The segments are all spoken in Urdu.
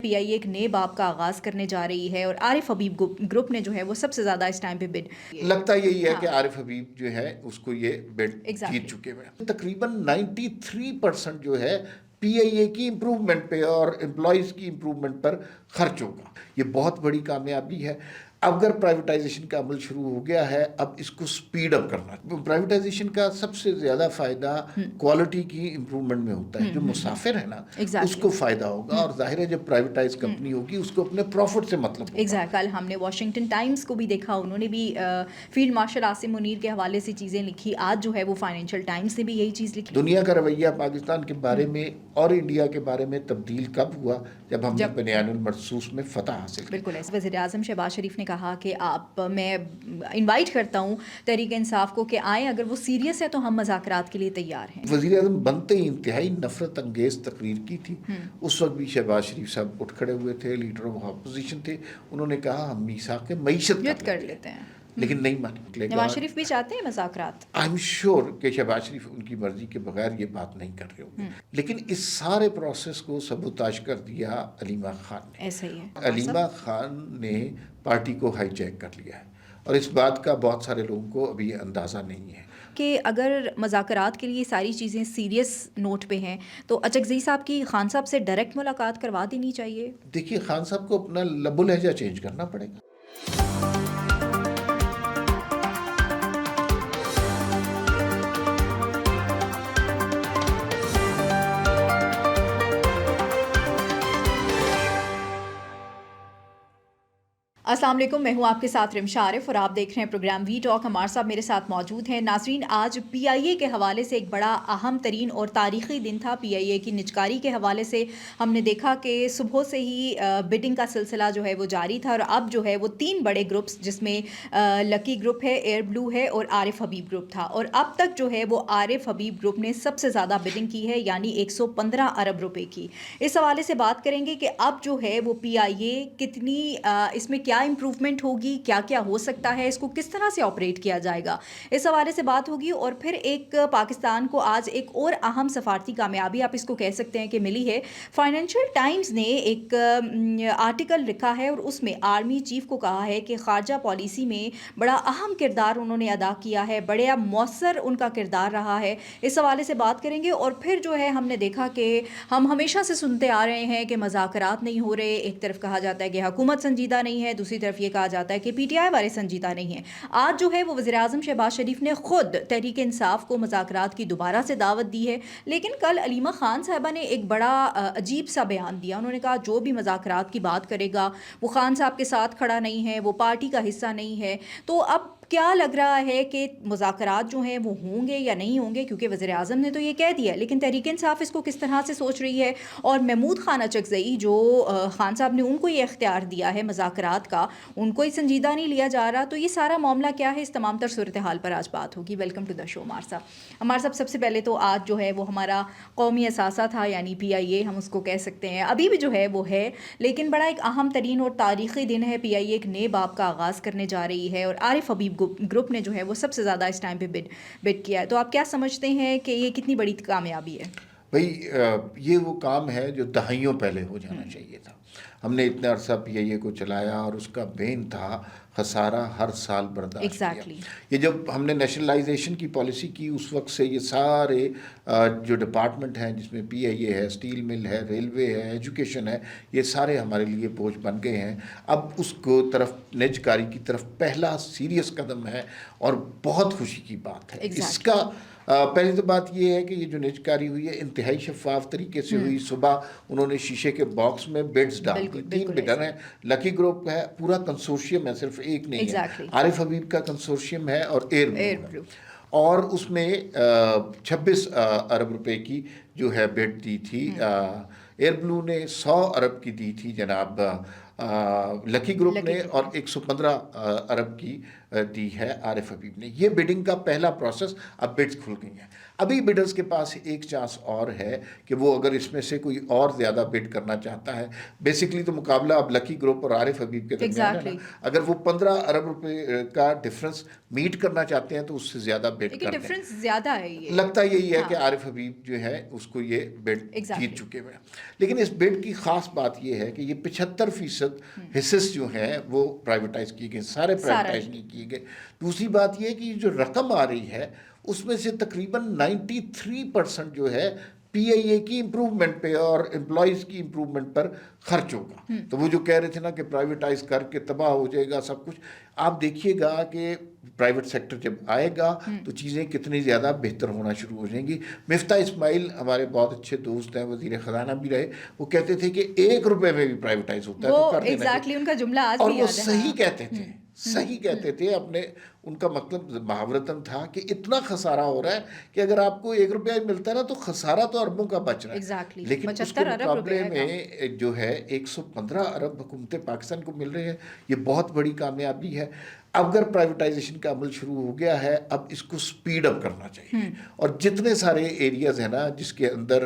پی آئی اے ایک نئے باب کا آغاز کرنے جا رہی ہے اور عارف حبیب گروپ نے جو ہے وہ سب سے زیادہ اس ٹائم پہ بڈ لگتا یہی ہے کہ عارف حبیب جو ہے اس کو یہ بڈ Exactly. جیت چکے ہوئے تقریباً 93% جو ہے پی آئی اے کی امپروومنٹ پہ اور امپلائیز کی امپروومنٹ پر خرچ ہوگا. یہ بہت بڑی کامیابی ہے. اگر پرائیویٹائزیشن کا عمل شروع ہو گیا ہے اب اس کو سپیڈ اپ کرنا. پرائیویٹائزیشن کا سب سے زیادہ فائدہ کوالٹی کی امپروومنٹ میں ہوتا ہے. جو مسافر ہے نا اس کو فائدہ ہوگا اور ظاہر ہے جب پرائیویٹائز کمپنی ہوگی اس کو اپنے پروفٹ سے مطلب ہوگا. کل ہم نے واشنگٹن ٹائمز کو بھی دیکھا, انہوں نے بھی فیلڈ مارشل عاصم منیر کے حوالے سے چیزیں لکھی. آج جو ہے وہ فائنینشیل ٹائمز نے بھی یہی چیز لکھی. دنیا کا رویہ پاکستان کے بارے میں اور انڈیا کے بارے میں تبدیل کب ہوا؟ جب ہم نے بنیان المرصوص میں فتح حاصل کی. بالکل ایسے وزیر اعظم شہباز شریف نے کہا کہ میں انوائٹ کرتا ہوں تحریک انصاف کو کہ آئیں, اگر وہ سیریس ہے تو ہم مذاکرات کے لیے تیار ہیں. وزیر اعظم بنتے ہی انتہائی نفرت انگیز تقریر کی تھی. اس وقت بھی شہباز شریف صاحب اٹھ کھڑے ہوئے تھے, لیڈر آف اپوزیشن تھے. انہوں نے کہا ہم میثاق معیشت کر لیتے ہیں, لیکن نہیں مانے. نواز شریف بھی چاہتے ہیں مذاکرات. آئی ایم شیور کہ شہباز شریف ان کی مرضی کے بغیر یہ بات نہیں کر رہے ہوں گے. لیکن اس سارے پروسیس کو سبوتاژ کر دیا علیمہ خان نے. ایسا ہی ہے. علیمہ خان نے پارٹی کو ہائی جیک کر لیا ہے اور اس بات کا بہت سارے لوگوں کو ابھی اندازہ نہیں ہے کہ اگر مذاکرات کے لیے ساری چیزیں سیریس نوٹ پہ ہیں تو اچکزئی صاحب کی خان صاحب سے ڈائریکٹ ملاقات کروا دینی چاہیے. دیکھیے خان صاحب کو اپنا لب و لہجہ چینج کرنا پڑے گا. السلام علیکم, میں ہوں آپ کے ساتھ رمشا عارف اور آپ دیکھ رہے ہیں پروگرام وی ٹاک. عمار صاحب میرے ساتھ موجود ہیں. ناظرین, آج پی آئی اے کے حوالے سے ایک بڑا اہم ترین اور تاریخی دن تھا. پی آئی اے کی نجکاری کے حوالے سے ہم نے دیکھا کہ صبح سے ہی بڈنگ کا سلسلہ جو ہے وہ جاری تھا اور اب جو ہے وہ 3 بڑے گروپس جس میں لکی گروپ ہے, ایئر بلو ہے اور عارف حبیب گروپ تھا, اور اب تک جو ہے وہ عارف حبیب گروپ نے سب سے زیادہ بڈنگ کی ہے, یعنی 115 ارب روپے کی. اس حوالے سے بات کریں گے کہ اب جو ہے وہ پی آئی اے کتنی اس میں کیا امپروومنٹ ہوگی, کیا کیا ہو سکتا ہے, اس کو کس طرح سے آپریٹ کیا جائے گا, اس حوالے سے بات ہوگی. اور پھر ایک پاکستان کو آج ایک اور اہم سفارتی کامیابی آپ اس کو کہہ سکتے ہیں کہ ملی ہے. فائنینشیل ٹائمز نے ایک آرٹیکل لکھا ہے اور اس میں آرمی چیف کو کہا ہے کہ خارجہ پالیسی میں بڑا اہم کردار انہوں نے ادا کیا ہے, بڑا مؤثر ان کا کردار رہا ہے. اس حوالے سے بات کریں گے. اور پھر جو ہے ہم نے دیکھا کہ ہم ہمیشہ سے سنتے آ رہے ہیں کہ مذاکرات نہیں ہو رہے. ایک طرف کہا جاتا ہے کہ حکومت سنجیدہ نہیں ہے, دوسری طرف یہ کہا جاتا ہے کہ پی ٹی آئی والے سنجیدہ نہیں ہیں. آج جو ہے وہ وزیر اعظم شہباز شریف نے خود تحریک انصاف کو مذاکرات کی دوبارہ سے دعوت دی ہے, لیکن کل علیمہ خان صاحبہ نے ایک بڑا عجیب سا بیان دیا. انہوں نے کہا جو بھی مذاکرات کی بات کرے گا وہ خان صاحب کے ساتھ کھڑا نہیں ہے, وہ پارٹی کا حصہ نہیں ہے. تو اب کیا لگ رہا ہے کہ مذاکرات جو ہیں وہ ہوں گے یا نہیں ہوں گے, کیونکہ وزیر اعظم نے تو یہ کہہ دیا ہے, لیکن تحریک انصاف اس کو کس طرح سے سوچ رہی ہے. اور محمود خان اچکزئی جو خان صاحب نے ان کو یہ اختیار دیا ہے مذاکرات کا, ان کو ہی سنجیدہ نہیں لیا جا رہا. تو یہ سارا معاملہ کیا ہے, اس تمام تر صورتحال پر آج بات ہوگی. ویلکم ٹو دا شو عمار صاحب. عمار صاحب, سب سے پہلے تو آج جو ہے وہ ہمارا قومی اثاثہ تھا, یعنی پی آئی اے ہم اس کو کہہ سکتے ہیں, ابھی بھی جو ہے وہ ہے, لیکن بڑا ایک اہم ترین اور تاریخی دن ہے. پی آئی اے ایک نئے باب کا آغاز کرنے جا رہی ہے اور عارف حبیب گروپ نے جو ہے وہ سب سے زیادہ اس ٹائم پہ بڈ کیا ہے. تو آپ کیا سمجھتے ہیں کہ یہ کتنی بڑی کامیابی ہے؟ بھائی یہ وہ کام ہے جو دہائیوں پہلے ہو جانا چاہیے تھا. ہم نے اتنا عرصہ پی آئی اے کو چلایا اور اس کا بین تھا خسارہ ہر سال برداشت کیا. یہ جب ہم نے نیشنلائزیشن کی پالیسی کی اس وقت سے یہ سارے جو ڈپارٹمنٹ ہیں جس میں پی آئی اے ہے, اسٹیل مل ہے, ریلوے ہے, ایجوکیشن ہے, یہ سارے ہمارے لیے بوجھ بن گئے ہیں. اب اس کو طرف نجکاری کی طرف پہلا سیریس قدم ہے اور بہت خوشی کی بات ہے. اس کا پہلی تو بات یہ ہے کہ یہ جو نجکاری ہوئی ہے انتہائی شفاف طریقے سے ہوئی. صبح انہوں نے شیشے کے باکس میں بڈز ڈال دی. 3 بڈر ہیں, لکی گروپ ہے, پورا کنسورشیم ہے, صرف ایک نہیں ہے. عارف حبیب کا کنسورشیم ہے اور ایئر بلو, اور اس میں 26 ارب روپے کی جو ہے بڈ دی تھی. ایئر بلو نے 100 ارب کی دی تھی جناب لکی گروپ نے, اور 115 ارب کی دی ہے عارف حبیب نے. یہ بڈنگ کا پہلا پروسیس. اب بڈز کھل گئی ہیں. ابھی بڈرز کے پاس ایک چانس اور ہے کہ وہ اگر اس میں سے کوئی اور زیادہ بڈ کرنا چاہتا ہے. بیسکلی تو مقابلہ اب لکی گروپ اور عارف حبیب کے درمیان ہے نا. اگر وہ 15 ارب روپے کا ڈفرنس میٹ کرنا چاہتے ہیں تو اس سے زیادہ بڈ کر دیں. ڈفرنس زیادہ ہے. یہ لگتا یہی ہے کہ عارف حبیب جو ہے اس کو یہ بڈ جیت چکے ہوئے ہیں. لیکن اس بڈ کی خاص بات یہ ہے کہ یہ 75% حصص جو ہیں وہ پرائیویٹائز کیے گئے, سارے پرائیویٹائز نہیں کیے گئے. دوسری بات یہ کہ یہ جو رقم آ رہی ہے اس میں سے تقریباً 93% جو ہے پی آئی اے کی امپروومنٹ پہ اور امپلائیز کی امپروومنٹ پر خرچ ہوگا. تو وہ جو کہہ رہے تھے نا کہ پرائیویٹائز کر کے تباہ ہو جائے گا سب کچھ, آپ دیکھیے گا کہ پرائیویٹ سیکٹر جب آئے گا تو چیزیں کتنی زیادہ بہتر ہونا شروع ہو جائیں گی. مفتاح اسماعیل ہمارے بہت اچھے دوست ہیں, وزیر خزانہ بھی رہے, وہ کہتے تھے کہ 1 روپے میں بھی پرائیویٹائز ہوتا ہے تو کر دینا چاہیے. ان کا جملہ آج اور وہ صحیح کہتے تھے, صحیح کہتے تھے. اپنے ان کا مطلب محاورتاً تھا کہ اتنا خسارہ ہو رہا ہے کہ اگر آپ کو 1 روپیہ ملتا ہے نا تو خسارہ تو اربوں کا بچ رہا ہے. لیکن اس کے مقابلے میں جو ہے 115 ارب حکومت پاکستان کو مل رہے ہیں. یہ بہت بڑی کامیابی ہے. اگر پرائیویٹائزیشن کا عمل شروع ہو گیا ہے, اب اس کو سپیڈ اپ کرنا چاہیے. اور جتنے سارے ایریاز ہیں نا جس کے اندر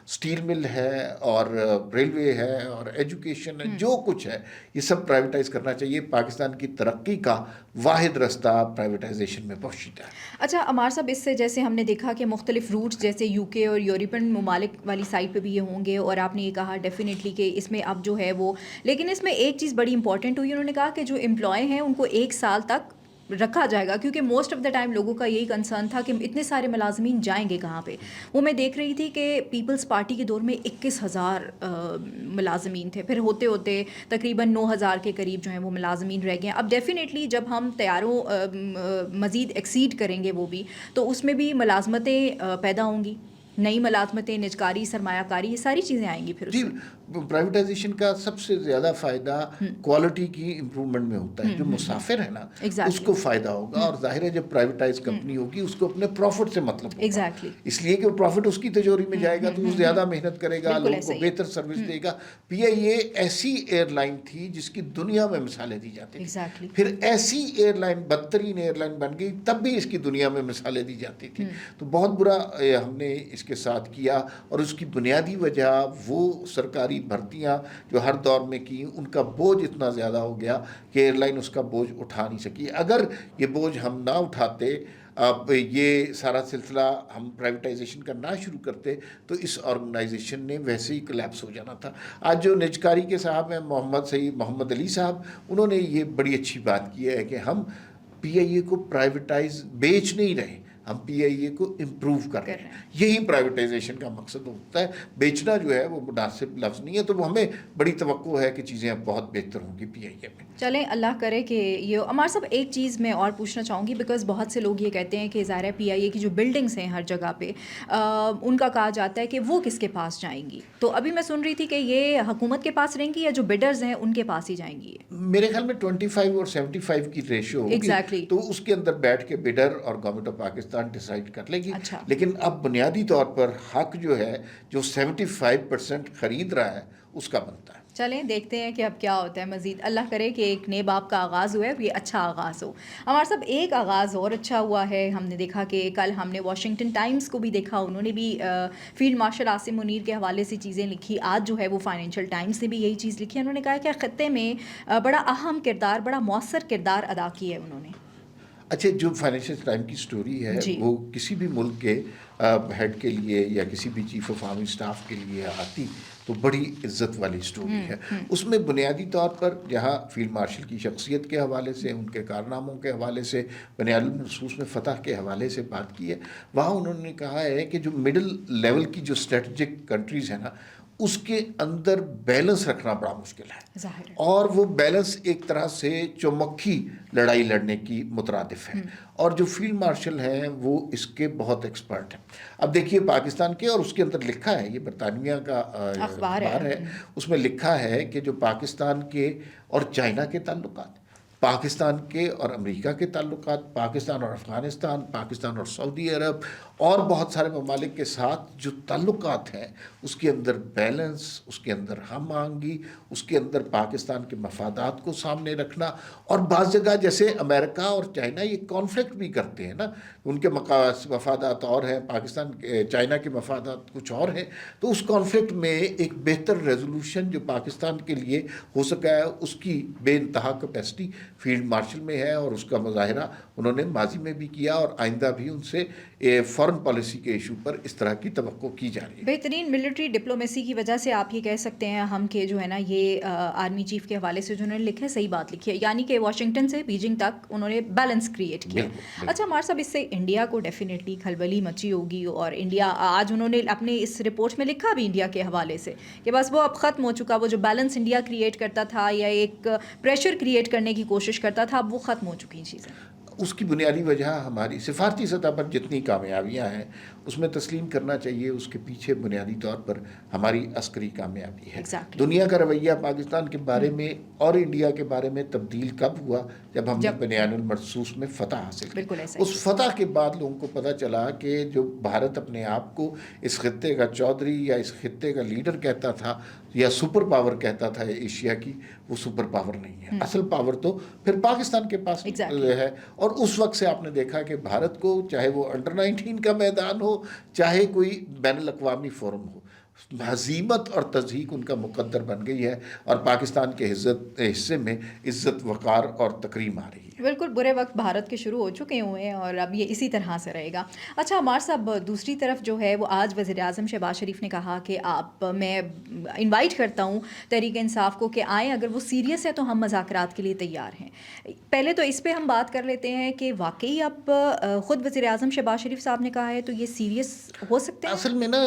سٹیل مل ہے اور ریلوے ہے اور ایجوکیشن ہے, جو کچھ ہے یہ سب پرائیویٹائز کرنا چاہیے. پاکستان کی ترقی کا واحد رستہ پرائیویٹائزیشن میں پہنچتا ہے. اچھا عمار صاحب, اس سے جیسے ہم نے دیکھا کہ مختلف روٹس جیسے یو کے اور یورپین ممالک والی سائڈ پہ بھی یہ ہوں گے, اور آپ نے یہ کہا ڈیفینیٹلی کہ اس میں اب جو ہے وہ, لیکن اس میں ایک چیز بڑی امپورٹنٹ ہوئی, انہوں نے کہا کہ جو امپلائی ہیں ان کو 1 سال تک رکھا جائے گا, کیونکہ موسٹ آف دا ٹائم لوگوں کا یہی کنسرن تھا کہ اتنے سارے ملازمین جائیں گے کہاں پہ. وہ میں دیکھ رہی تھی کہ پیپلز پارٹی کے دور میں 21,000 ملازمین تھے, پھر ہوتے ہوتے تقریباً 9,000 کے قریب جو ہیں وہ ملازمین رہ گئے ہیں. اب ڈیفینیٹلی جب ہم تیاروں مزید ایکسیڈ کریں گے وہ بھی, تو اس میں بھی ملازمتیں پیدا ہوں گی, نئی ملازمتیں, نجکاری, سرمایہ کاری, یہ ساری چیزیں آئیں گی. پھر جی, پرائیویٹائزیشن کا سب سے زیادہ فائدہ کوالٹی کی امپرومنٹ میں ہوتا ہے. جو مسافر ہے نا اس کو فائدہ ہوگا, اور ظاہر ہے جب پرائیویٹائز کمپنی ہوگی اس کو اپنے پروفٹ سے مطلب ہوگا, اس لیے کہ پروفٹ اس کی تجوری میں جائے گا تو وہ زیادہ محنت کرے گا, لوگوں کو بہتر سروس دے گا. پی آئی اے ایسی ایئر لائن تھی جس کی دنیا میں مثالیں دی جاتی تھیں, پھر ایسی ایئر لائن بدترین ایئر لائن بن گئی, تب بھی اس کی دنیا میں مثالیں دی جاتی تھی. تو بہت برا ہم نے اس کے ساتھ کیا, اور اس کی بنیادی وجہ وہ سرکاری بھرتیاں جو ہر دور میں کی, ان کا بوجھ اتنا زیادہ ہو گیا کہ ایئر لائن اس کا بوجھ اٹھا نہیں سکی. اگر یہ بوجھ ہم نہ اٹھاتے, اب یہ سارا سلسلہ ہم پرائیویٹائزیشن کا نہ شروع کرتے, تو اس آرگنائزیشن نے ویسے ہی کلیپس ہو جانا تھا. آج جو نجکاری کے صاحب ہیں محمد علی صاحب, انہوں نے یہ بڑی اچھی بات کی ہے کہ ہم پی آئی اے کو پرائیویٹائز بیچ نہیں رہے, ہم پی آئی اے کو امپروو کر رہے ہیں. یہی پرائیویٹائزیشن کا مقصد ہوتا ہے. بیچنا جو ہے وہ مناسب لفظ نہیں ہے. تو ہمیں بڑی توقع ہے کہ چیزیں اب بہت بہتر ہوں گی پی آئی اے میں. چلیں اللہ کرے کہ یہ. عمار صاحب ایک چیز میں اور پوچھنا چاہوں گی, بیکاز بہت سے لوگ یہ کہتے ہیں کہ ظاہر ہے پی آئی اے کی جو بلڈنگس ہیں ہر جگہ پہ, ان کا کہا جاتا ہے کہ وہ کس کے پاس جائیں گی. تو ابھی میں سن رہی تھی کہ یہ حکومت کے پاس رہیں گی یا جو بڈرز ہیں ان کے پاس ہی جائیں گی. میرے خیال میں 25 اور 75 کی ریشو ہوگی, تو اس کے اندر بیٹھ کے بڈر اور گورنمنٹ آف پاکستان ڈیسائیڈ کر لے گی. لیکن اب بنیادی طور پر حق جو ہے جو 75% خرید رہا ہے اس کا بنتا ہے. چلیں دیکھتے ہیں کہ اب کیا ہوتا ہے مزید. اللہ کرے کہ ایک نئے باب کا آغاز ہوا ہے, یہ اچھا آغاز ہو. ہمارا سب ایک آغاز اور اچھا ہوا ہے. ہم نے دیکھا کہ کل ہم نے واشنگٹن ٹائمز کو بھی دیکھا, انہوں نے بھی فیلڈ مارشل عاصم منیر کے حوالے سے چیزیں لکھی. آج جو ہے وہ فائنینشیل ٹائمز نے بھی یہی چیز لکھی. انہوں نے کہا کہ خطے میں بڑا اہم کردار, بڑا مؤثر کردار ادا کیا ہے انہوں نے. اچھا, جو فائنینشیل ٹائم کی سٹوری ہے وہ کسی بھی ملک کے ہیڈ کے لیے یا کسی بھی چیف آف آرمی اسٹاف کے لیے آتی تو بڑی عزت والی سٹوری ہے. اس میں بنیادی طور پر جہاں فیلڈ مارشل کی شخصیت کے حوالے سے, ان کے کارناموں کے حوالے سے, بین النصوص میں فتح کے حوالے سے بات کی ہے, وہاں انہوں نے کہا ہے کہ جو مڈل لیول کی جو اسٹریٹجک کنٹریز ہیں نا اس کے اندر بیلنس رکھنا بڑا مشکل ہے, اور وہ بیلنس ایک طرح سے چومکھی لڑائی لڑنے کی مترادف ہے, اور جو فیلڈ مارشل ہیں وہ اس کے بہت ایکسپرٹ ہیں. اب دیکھیے پاکستان کے, اور اس کے اندر لکھا ہے, یہ برطانیہ کا اخبار ہے, اس میں لکھا ہے کہ جو پاکستان کے اور چائنا کے تعلقات, پاکستان کے اور امریکہ کے تعلقات، پاکستان اور افغانستان، پاکستان اور سعودی عرب اور بہت سارے ممالک کے ساتھ جو تعلقات ہیں اس کے اندر بیلنس، اس کے اندر ہم آہنگی، اس کے اندر پاکستان کے مفادات کو سامنے رکھنا. اور بعض جگہ جیسے امریکہ اور چائنا یہ کانفلکٹ بھی کرتے ہیں نا، ان کے مفادات اور ہیں، پاکستان چائنا کے مفادات کچھ اور ہیں، تو اس کانفلکٹ میں ایک بہتر ریزولوشن جو پاکستان کے لیے ہو سکا ہے اس کی بے انتہا کیپیسٹی فیلڈ مارشل میں ہے، اور اس کا مظاہرہ انہوں نے ماضی میں بھی کیا اور آئندہ بھی ان سے فارن پالیسی کے ایشو پر اس طرح کی توقع کی جا رہی ہے. بہترین ملٹری ڈپلومیسی کی وجہ سے آپ یہ کہہ سکتے ہیں ہم کہ جو ہے نا یہ آرمی چیف کے حوالے سے جو انہوں نے لکھا ہے صحیح بات لکھی ہے، یعنی کہ واشنگٹن سے بیجنگ تک انہوں نے بیلنس کریٹ کیا. اچھا عمار صاحب، اس سے انڈیا کو ڈیفینیٹلی کھلبلی مچی ہوگی، اور انڈیا آج انہوں نے اپنے اس رپورٹ میں لکھا بھی انڈیا کے حوالے سے کہ بس وہ اب ختم ہو چکا، وہ جو بیلنس انڈیا کریٹ کرتا تھا یا ایک پریشر کریٹ کرنے کی کوشش کرتا تھا، اب وہ ختم ہو چکی چیزیں. اس کی بنیادی وجہ ہماری سفارتی سطح پر جتنی کامیابیاں ہیں اس میں تسلیم کرنا چاہیے اس کے پیچھے بنیادی طور پر ہماری عسکری کامیابی ہے. دنیا کا رویہ پاکستان کے بارے میں اور انڈیا کے بارے میں تبدیل کب ہوا؟ جب ہم نے بنیان المرصوص میں فتح حاصل کی. اس فتح کے بعد لوگوں کو پتہ چلا کہ جو بھارت اپنے آپ کو اس خطے کا چودھری یا اس خطے کا لیڈر کہتا تھا یا سپر پاور کہتا تھا ایشیا کی، وہ سپر پاور نہیں ہے. اصل پاور تو پھر پاکستان کے پاس ہے. اور اس وقت سے آپ نے دیکھا کہ بھارت کو چاہے وہ انڈر 19 کا میدان ہو، چاہے کوئی بین الاقوامی فورم ہو، ہزیمت اور تضحیک ان کا مقدر بن گئی ہے، اور پاکستان کے حصے میں عزت، وقار اور تکریم آ رہی ہے. بالکل برے وقت بھارت کے شروع ہو چکے ہوئے ہیں اور اب یہ اسی طرح سے رہے گا. اچھا عمار صاحب، دوسری طرف جو ہے وہ آج وزیر اعظم شہباز شریف نے کہا کہ میں انوائٹ کرتا ہوں تحریک انصاف کو کہ آئیں، اگر وہ سیریس ہے تو ہم مذاکرات کے لیے تیار ہیں. پہلے تو اس پہ ہم بات کر لیتے ہیں کہ واقعی اب خود وزیر اعظم شہباز شریف صاحب نے کہا ہے تو یہ سیریس ہو سکتے ہیں؟ اصل میں نا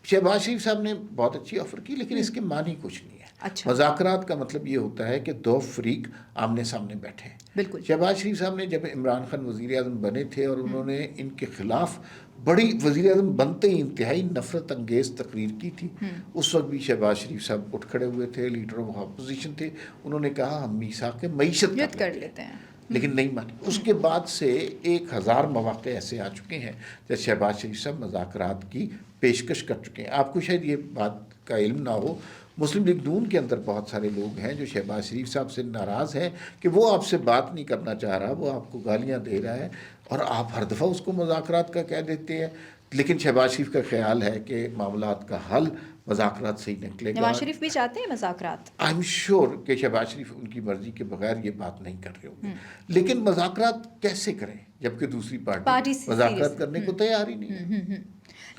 شہباز شریف صاحب نے بہت اچھی آفر کی، لیکن اس کے معنی کچھ نہیں ہے. مذاکرات کا مطلب یہ ہوتا ہے کہ دو فریق آمنے سامنے بیٹھے. بالکل. شہباز شریف صاحب نے جب عمران خان وزیر اعظم بنے تھے اور انہوں نے ان کے خلاف بڑی وزیر اعظم بنتے ہی انتہائی نفرت انگیز تقریر کی تھی، اس وقت بھی شہباز شریف صاحب اٹھ کھڑے ہوئے تھے، لیڈر آف اپوزیشن تھے. انہوں نے کہا ہم میثاق معیشت کر لیتے ہیں، لیکن نہیں مانی. اس کے بعد سے 1000 مواقع ایسے آ چکے ہیں جب شہباز شریف صاحب مذاکرات کی پیشکش کر چکے ہیں. آپ کو شاید یہ بات کا علم نہ ہو، مسلم لیگ نون کے اندر بہت سارے لوگ ہیں جو شہباز شریف صاحب سے ناراض ہیں کہ وہ آپ سے بات نہیں کرنا چاہ رہا، وہ آپ کو گالیاں دے رہا ہے، اور آپ ہر دفعہ اس کو مذاکرات کا کہہ دیتے ہیں. لیکن شہباز شریف کا خیال ہے کہ معاملات کا حل مذاکرات سے ہی نکلے گا. نواز شریف بھی چاہتے ہیں مذاکرات. آئی ایم شیور کہ شہباز شریف ان کی مرضی کے بغیر یہ بات نہیں کر رہے ہوں گے. لیکن مذاکرات کیسے کریں جبکہ دوسری پارٹی مذاکرات کرنے کو تیار ہی نہیں ہے.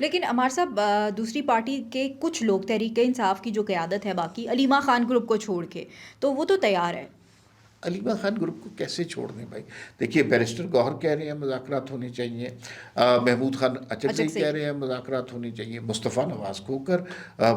لیکن عمار صاحب، دوسری پارٹی کے کچھ لوگ، تحریک انصاف کی جو قیادت ہے باقی علیمہ خان گروپ کو چھوڑ کے، تو وہ تو تیار ہے. علیمہ خان گروپ کو کیسے چھوڑ دیں بھائی؟ دیکھیے بیرسٹر گوہر کہہ رہے ہیں مذاکرات ہونے چاہیے، محمود خان اچکزئی کہہ رہے ہیں مذاکرات ہونے چاہیے، مصطفیٰ نواز کھوکر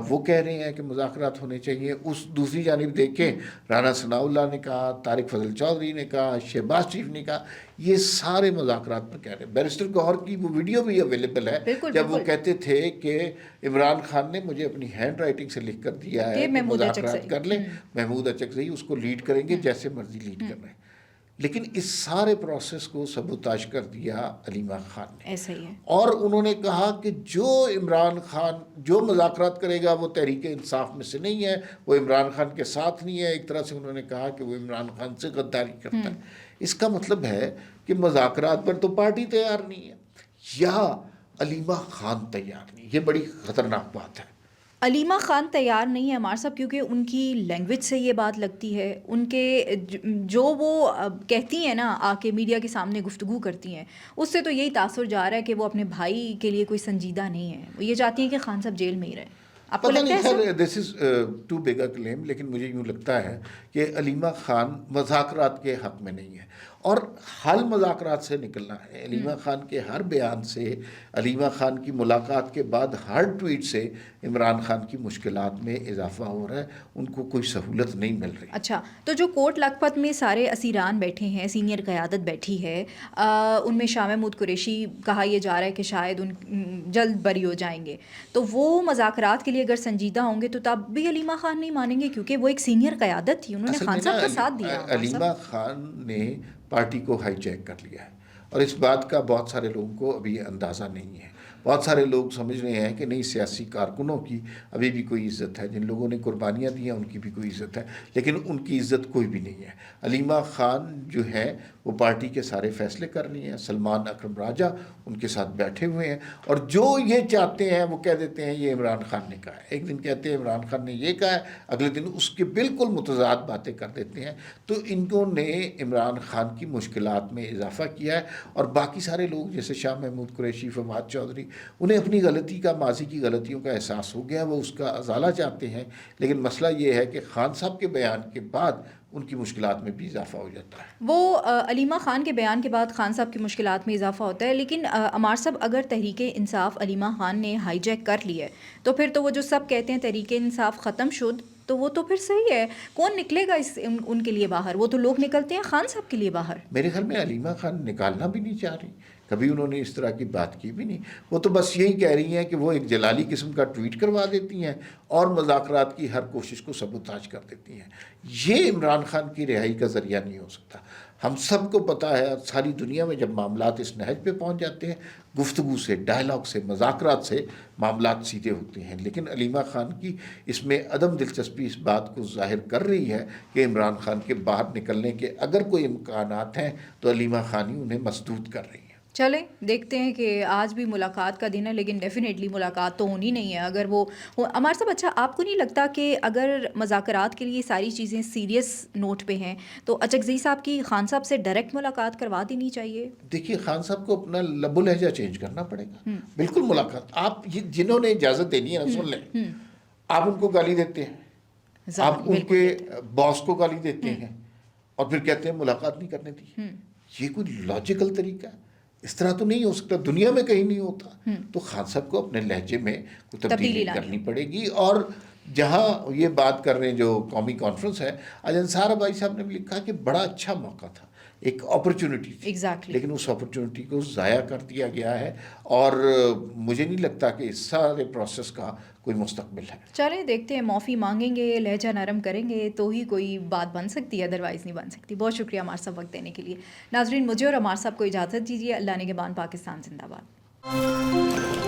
وہ کہہ رہے ہیں کہ مذاکرات ہونے چاہیے. اس دوسری جانب دیکھیں رانا ثناء اللہ نے کہا، طارق فضل چودھری نے کہا، شہباز شریف نے کہا، یہ سارے مذاکرات پر کہہ رہے ہیں. بیرسٹر گوہر کی وہ ویڈیو بھی اویلیبل ہے جب وہ کہتے تھے کہ عمران خان نے مجھے اپنی ہینڈ رائٹنگ سے لکھ کر دیا ہے کہ مذاکرات کر لیں، محمود اچکزئی اس کو لیڈ کریں گے جیسے مرضی لیڈ کر رہے ہیں. لیکن اس سارے پروسیس کو سبوتاش کر دیا علیمہ خان نے. ایسا ہی ہے. اور انہوں نے کہا کہ جو عمران خان جو مذاکرات کرے گا وہ تحریک انصاف میں سے نہیں ہے، وہ عمران خان کے ساتھ نہیں ہے. ایک طرح سے انہوں نے کہا کہ وہ عمران خان سے غداری کرتا ہے. اس کا مطلب ہے کہ مذاکرات پر تو پارٹی تیار نہیں ہے یا علیمہ خان تیار نہیں. یہ بڑی خطرناک بات ہے. علیمہ خان تیار نہیں ہے عمار صاحب، کیونکہ ان کی لینگویج سے یہ بات لگتی ہے، ان کے جو وہ کہتی ہیں نا آ کے میڈیا کے سامنے گفتگو کرتی ہیں، اس سے تو یہی تاثر جا رہا ہے کہ وہ اپنے بھائی کے لیے کوئی سنجیدہ نہیں ہے. وہ یہ چاہتی ہیں کہ خان صاحب جیل میں ہی رہیں. آپ کو لگتا ہے خیر دس از ٹو بگ اے کلیم، لیکن مجھے یوں لگتا ہے کہ علیمہ خان مذاکرات کے حق میں نہیں ہے. اور حل مذاکرات سے نکلنا ہے. علیمہ خان کے ہر بیان سے، علیمہ خان کی ملاقات کے بعد ہر ٹویٹ سے عمران خان کی مشکلات میں اضافہ ہو رہا ہے، ان کو کوئی سہولت نہیں مل رہی. اچھا، تو جو کوٹ لکھپت میں سارے اسیران بیٹھے ہیں، سینئر قیادت بیٹھی ہے، ان میں شاہ محمود قریشی کہا یہ جا رہا ہے کہ شاید ان جلد بری ہو جائیں گے، تو وہ مذاکرات کے لیے اگر سنجیدہ ہوں گے تو تب بھی علیمہ خان نہیں مانیں گے، کیونکہ وہ ایک سینئر قیادت تھی، انہوں نے خان صاحب کا ساتھ دیا. علیمہ خان نے پارٹی کو ہائی جیک کر لیا ہے، اور اس بات کا بہت سارے لوگوں کو ابھی اندازہ نہیں ہے. بہت سارے لوگ سمجھ رہے ہیں کہ نہیں، سیاسی کارکنوں کی ابھی بھی کوئی عزت ہے، جن لوگوں نے قربانیاں دی ہیں ان کی بھی کوئی عزت ہے، لیکن ان کی عزت کوئی بھی نہیں ہے. علیمہ خان جو ہے وہ پارٹی کے سارے فیصلے کر رہی ہیں. سلمان اکرم راجہ ان کے ساتھ بیٹھے ہوئے ہیں، اور جو یہ چاہتے ہیں وہ کہہ دیتے ہیں یہ عمران خان نے کہا ہے. ایک دن کہتے ہیں عمران خان نے یہ کہا ہے، اگلے دن اس کے بالکل متضاد باتیں کر دیتے ہیں. تو انہوں نے عمران خان کی مشکلات میں اضافہ کیا ہے، اور باقی سارے لوگ جیسے شاہ محمود قریشی، فواد چودھری، انہیں اپنی غلطی کا، ماضی کی غلطیوں کا احساس ہو گیا، وہ اس کا ازالہ چاہتے ہیں. لیکن مسئلہ یہ ہے کہ خان صاحب کے بیان کے بعد ان کی مشکلات میں بھی اضافہ ہو جاتا ہے. وہ علیمہ خان کے بیان کے بعد خان صاحب کی مشکلات میں اضافہ ہوتا ہے. لیکن عمار صاحب، اگر تحریک انصاف علیمہ خان نے ہائی جیک کر لی ہے تو پھر تو وہ جو سب کہتے ہیں تحریک انصاف ختم شد، تو وہ تو پھر صحیح ہے. کون نکلے گا ان کے لیے باہر؟ وہ تو لوگ نکلتے ہیں خان صاحب کے لیے باہر. میرے خیال میں علیمہ خان نکالنا بھی نہیں چاہ رہی، کبھی انہوں نے اس طرح کی بات کی بھی نہیں. وہ تو بس یہی کہہ رہی ہیں کہ وہ ایک جلالی قسم کا ٹویٹ کروا دیتی ہیں اور مذاکرات کی ہر کوشش کو سبوتاژ کر دیتی ہیں. یہ عمران خان کی رہائی کا ذریعہ نہیں ہو سکتا. ہم سب کو پتہ ہے، ساری دنیا میں جب معاملات اس نہج پہ پہنچ جاتے ہیں، گفتگو سے، ڈائلاگ سے، مذاکرات سے معاملات سیدھے ہوتے ہیں. لیکن علیمہ خان کی اس میں عدم دلچسپی اس بات کو ظاہر کر رہی ہے کہ عمران خان کے باہر نکلنے کے اگر کوئی امکانات ہیں تو علیمہ خان ہی انہیں مسدود کر رہی ہیں. چلیں دیکھتے ہیں کہ آج بھی ملاقات کا دن ہے، لیکن ڈیفینیٹلی ملاقات تو ہونی نہیں ہے اگر وہ عمار صاحب. اچھا، آپ کو نہیں لگتا کہ اگر مذاکرات کے لیے ساری چیزیں سیریس نوٹ پہ ہیں تو اچکزئی صاحب کی خان صاحب سے ڈائریکٹ ملاقات کروا دینی چاہیے؟ دیکھیے، خان صاحب کو اپنا لب و لہجہ چینج کرنا پڑے گا. بالکل ملاقات، آپ جنہوں نے اجازت دینی ہے نا، سن لیں. آپ ان کو گالی دیتے ہیں، آپ ان کے باس کو گالی دیتے ہیں، اور پھر کہتے ہیں ملاقات نہیں کرنے دی. یہ کوئی لاجیکل طریقہ ہے؟ اس طرح تو نہیں ہو سکتا، دنیا میں کہیں نہیں ہوتا. تو خان صاحب کو اپنے لہجے میں کوئی تبدیلی کرنی پڑے گی. اور جہاں یہ بات کر رہے ہیں جو قومی کانفرنس ہے، آج انصار بھائی صاحب نے بھی لکھا کہ بڑا اچھا موقع تھا، ایک اپرچونٹی تھی. لیکن اس اپرچونٹی کو ضائع کر دیا گیا ہے، اور مجھے نہیں لگتا کہ اس سارے پروسیس کا کوئی مستقبل ہے. چلیں دیکھتے ہیں، معافی مانگیں گے، لہجہ نرم کریں گے تو ہی کوئی بات بن سکتی ہے، ادروائز نہیں بن سکتی. بہت شکریہ عمار صاحب وقت دینے کے لیے. ناظرین، مجھے اور عمار صاحب کو اجازت دیجیے. اللہ نگہبان. پاکستان زندہ باد.